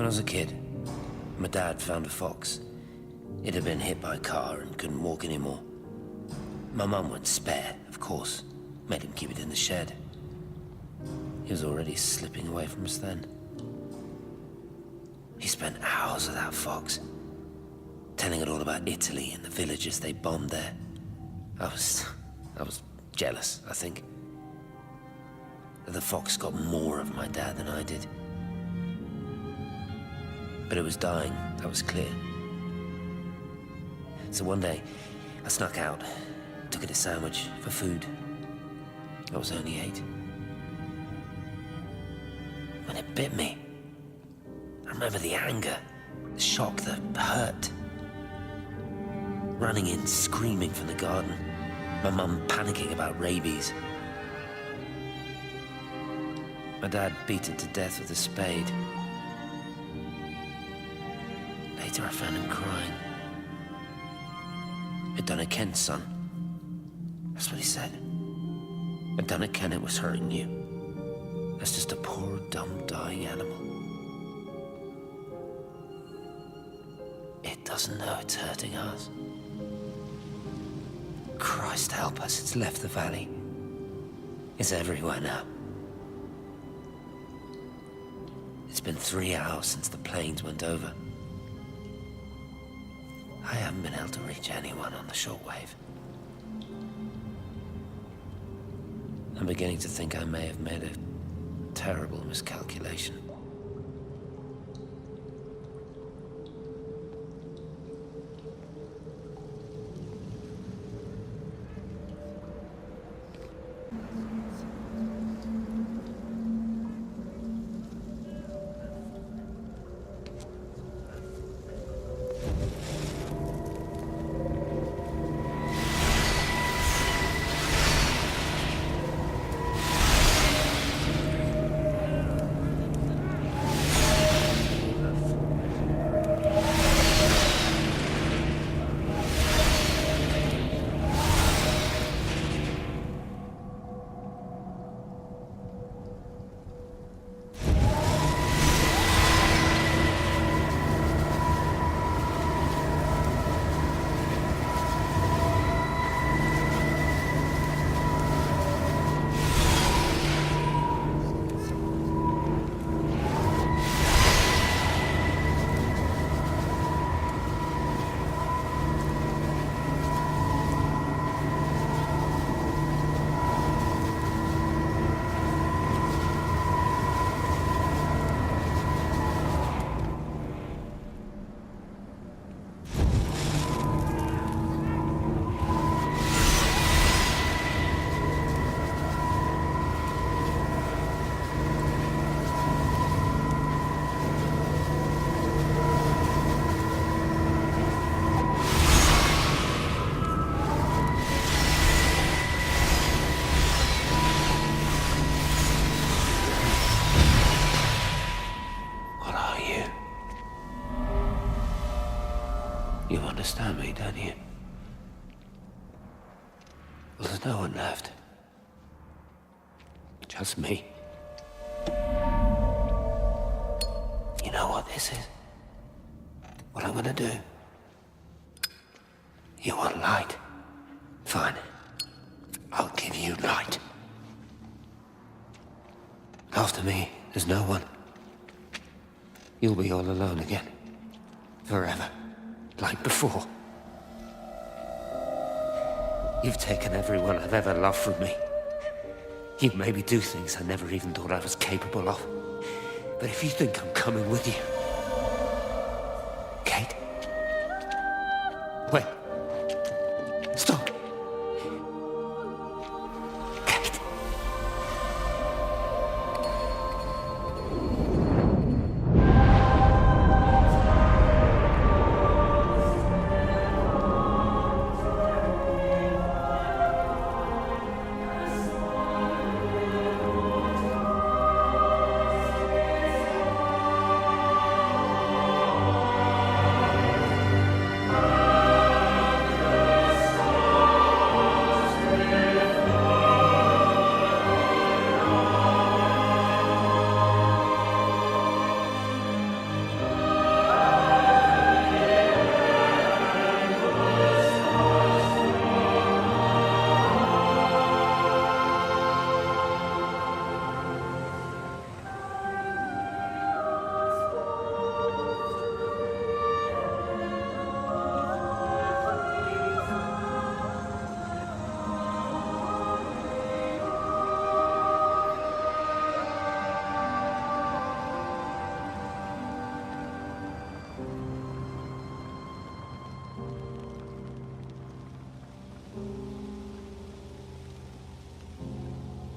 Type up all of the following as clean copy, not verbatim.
When I was a kid, my dad found a fox. It had been hit by a car and couldn't walk anymore. My mum went spare, of course, made him keep it in the shed. He was already slipping away from us then. He spent hours with that fox, telling it all about Italy and the villages they bombed there. I was jealous, I think. That the fox got more of my dad than I did. But it was dying, that was clear. So one day, I snuck out, took it a sandwich for food. I was only 8. When it bit me, I remember the anger, the shock, the hurt. Running in, screaming from the garden. My mum panicking about rabies. My dad beat it to death with a spade. Later I found him crying. I'd done it, Ken's son. That's what he said. I'd done it, Ken, it was hurting you. That's just a poor, dumb, dying animal. It doesn't know it's hurting us. Christ help us, it's left the valley. It's everywhere now. It's been 3 hours since the planes went over. I haven't been able to reach anyone on the shortwave. I'm beginning to think I may have made a terrible miscalculation. You understand me, don't you? Well, there's no one left. Just me. You know what this is? What I'm gonna do? You want light? Fine. I'll give you light. After me, there's no one. You'll be all alone again. Forever. Like before. You've taken everyone I've ever loved from me. You've made me do things I never even thought I was capable of. But if you think I'm coming with you... Kate? Wait. Stop. Kate.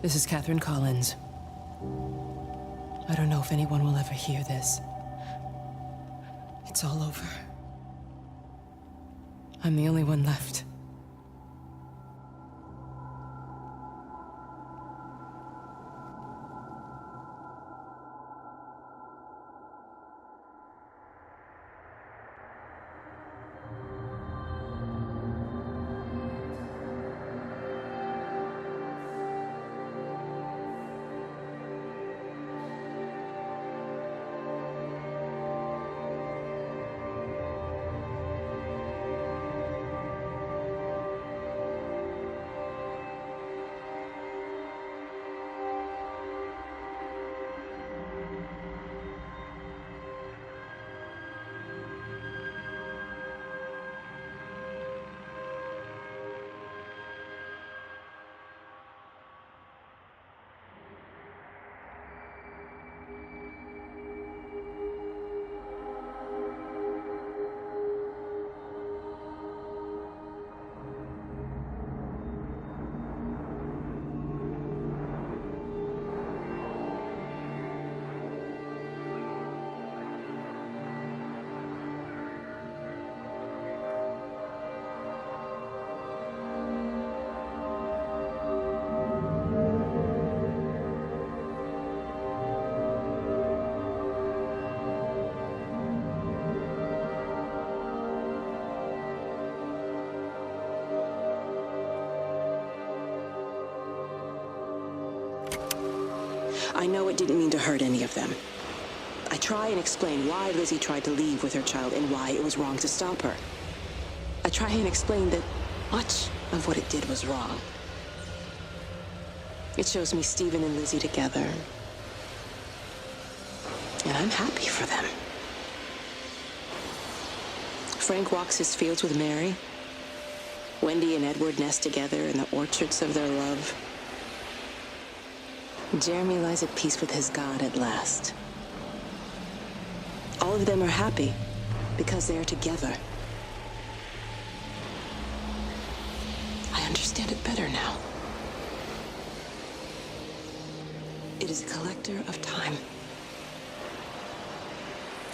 This is Catherine Collins. I don't know if anyone will ever hear this. It's all over. I'm the only one left. I know it didn't mean to hurt any of them. I try and explain why Lizzie tried to leave with her child and why it was wrong to stop her. I try and explain that much of what it did was wrong. It shows me Stephen and Lizzie together. And I'm happy for them. Frank walks his fields with Mary. Wendy and Edward nest together in the orchards of their love. Jeremy lies at peace with his God at last. All of them are happy because they are together. I understand it better now. It is a collector of time.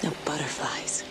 No butterflies.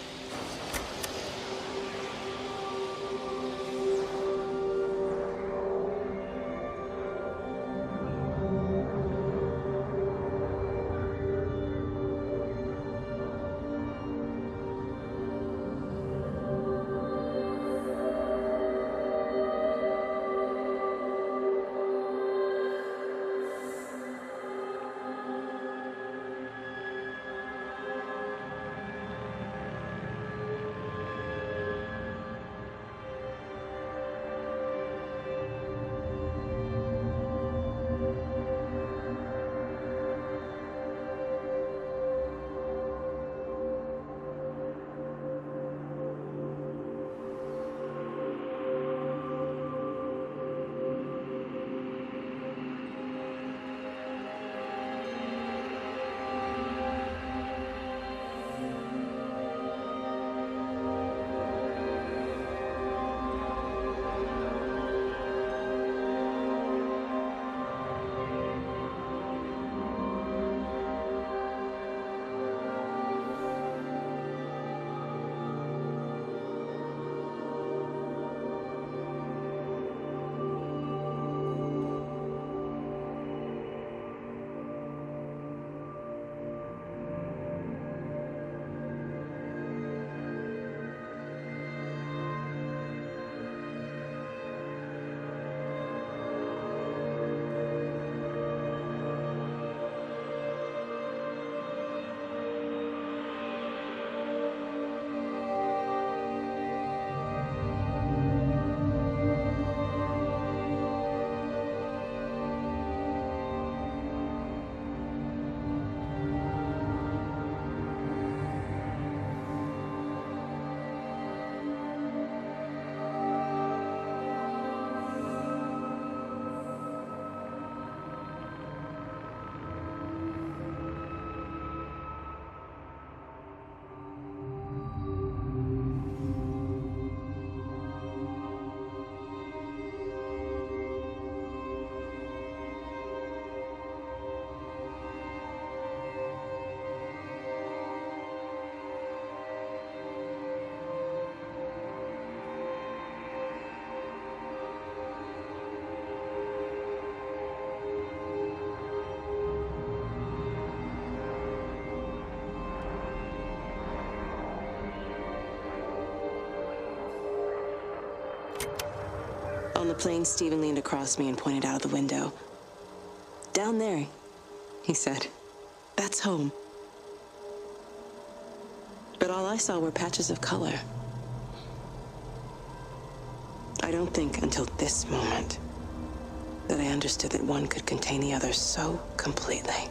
On the plane, Stephen leaned across me and pointed out of the window. "Down there," he said. "That's home." But all I saw were patches of color. I don't think until this moment that I understood that one could contain the other so completely.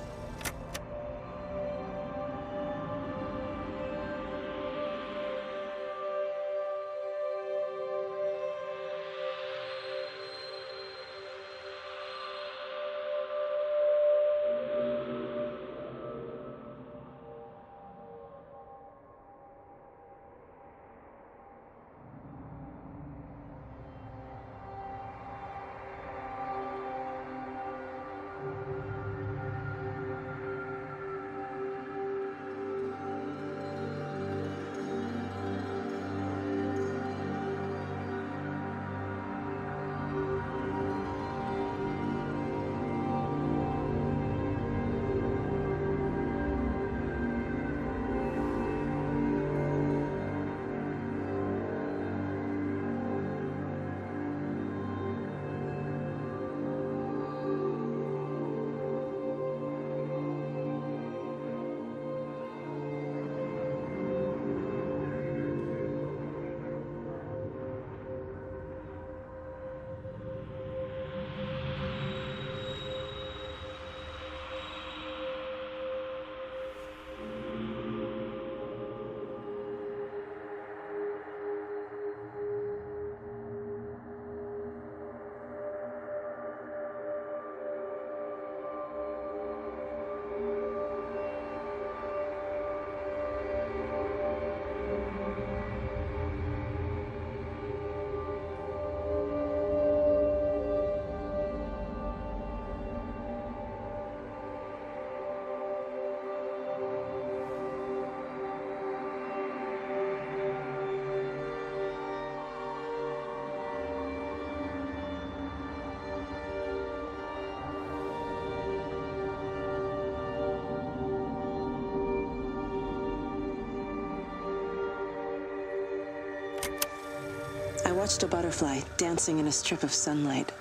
I watched a butterfly dancing in a strip of sunlight.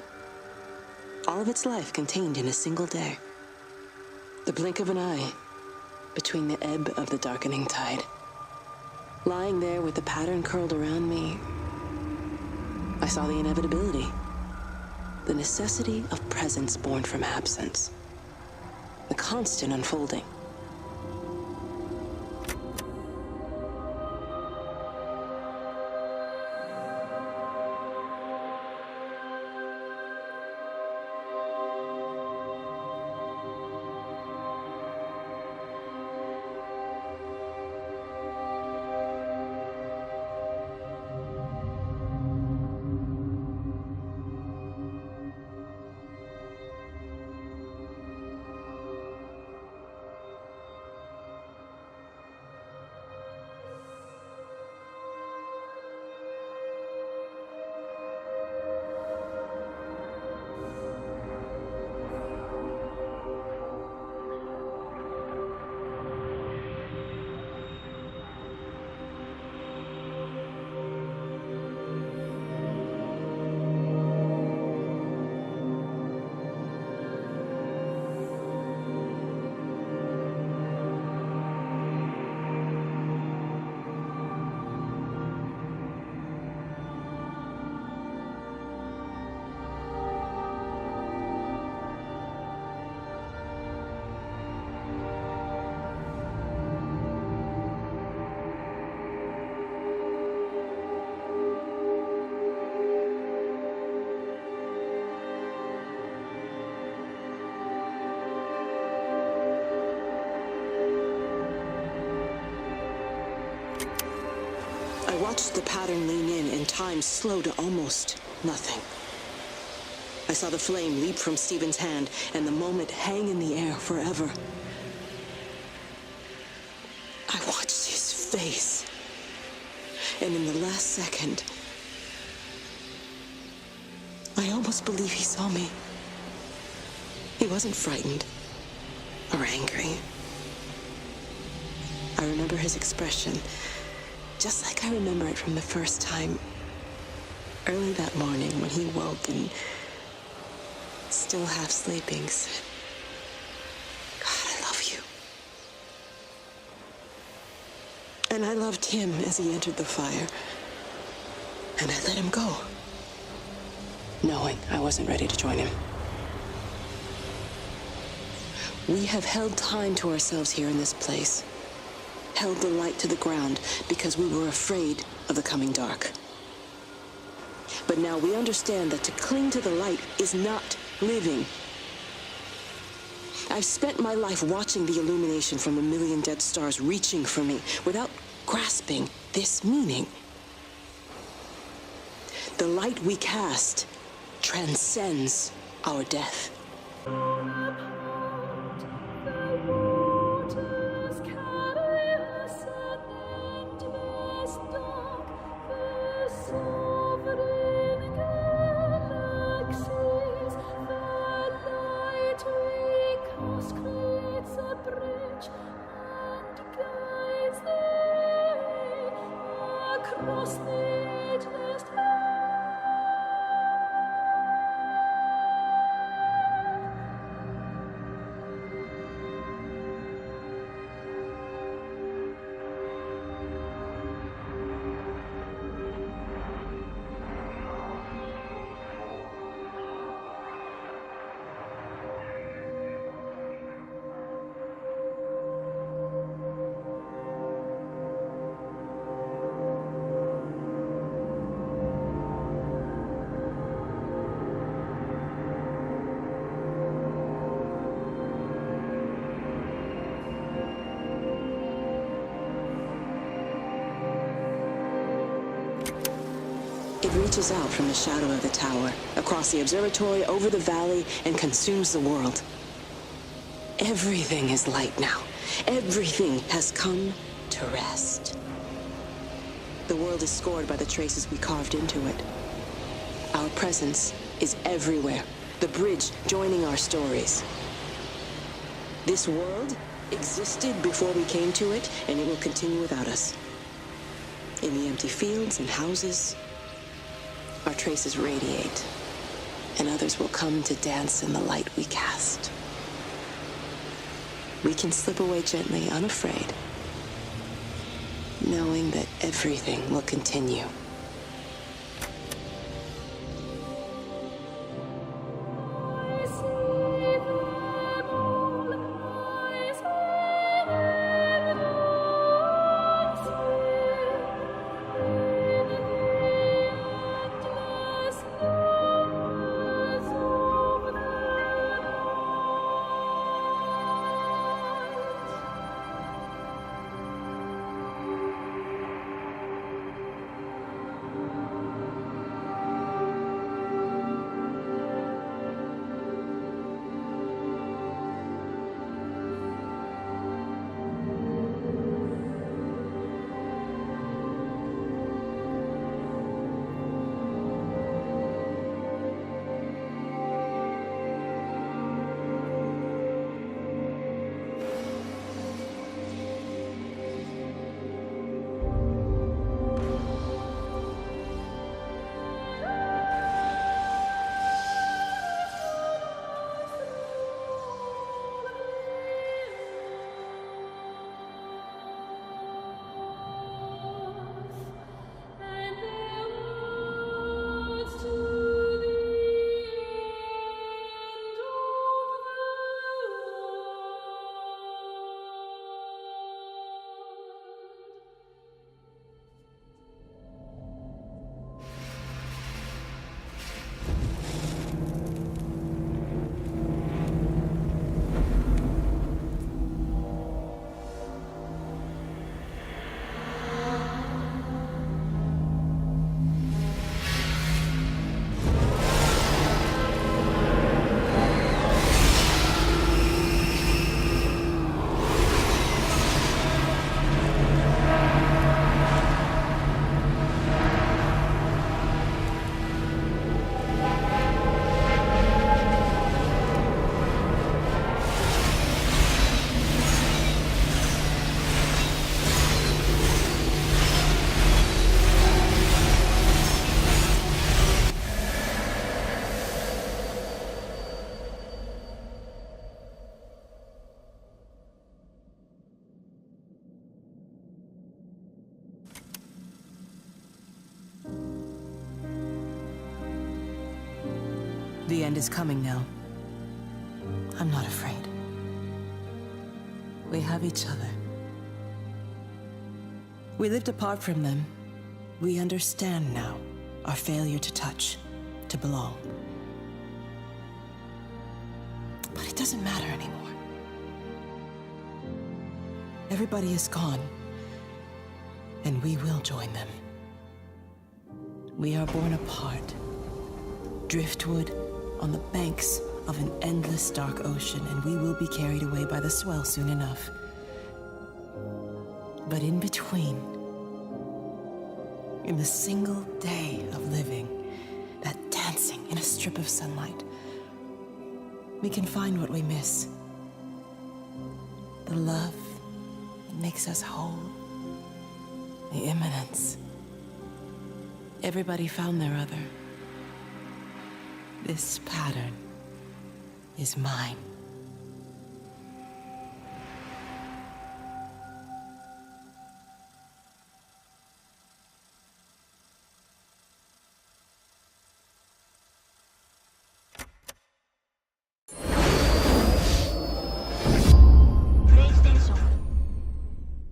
All of its life contained in a single day. The blink of an eye between the ebb of the darkening tide. Lying there with the pattern curled around me, I saw the inevitability. The necessity of presence born from absence. The constant unfolding. I watched the pattern lean in and time slow to almost nothing. I saw the flame leap from Stephen's hand and the moment hang in the air forever. I watched his face, and in the last second, I almost believe he saw me. He wasn't frightened or angry. I remember his expression, just like I remember it from the first time Early that morning, when he woke and, still half sleeping, said, "God, I love you." And I loved him as he entered the fire. And I let him go, knowing I wasn't ready to join him. We have held time to ourselves here in this place, held the light to the ground because we were afraid of the coming dark. But now we understand that to cling to the light is not living. I've spent my life watching the illumination from a million dead stars reaching for me without grasping this meaning. The light we cast transcends our death. It reaches out from the shadow of the tower, across the observatory, over the valley, and consumes the world. Everything is light now. Everything has come to rest. The world is scored by the traces we carved into it. Our presence is everywhere, the bridge joining our stories. This world existed before we came to it, and it will continue without us. In the empty fields and houses, our traces radiate, and others will come to dance in the light we cast. We can slip away gently, unafraid, knowing that everything will continue. The end is coming now. I'm not afraid. We have each other. We lived apart from them. We understand now our failure to touch, to belong. But it doesn't matter anymore. Everybody is gone, and we will join them. We are born apart, driftwood on the banks of an endless dark ocean, and we will be carried away by the swell soon enough. But in between, in the single day of living, that dancing in a strip of sunlight, we can find what we miss. The love that makes us whole. The imminence. Everybody found their other. This pattern is mine.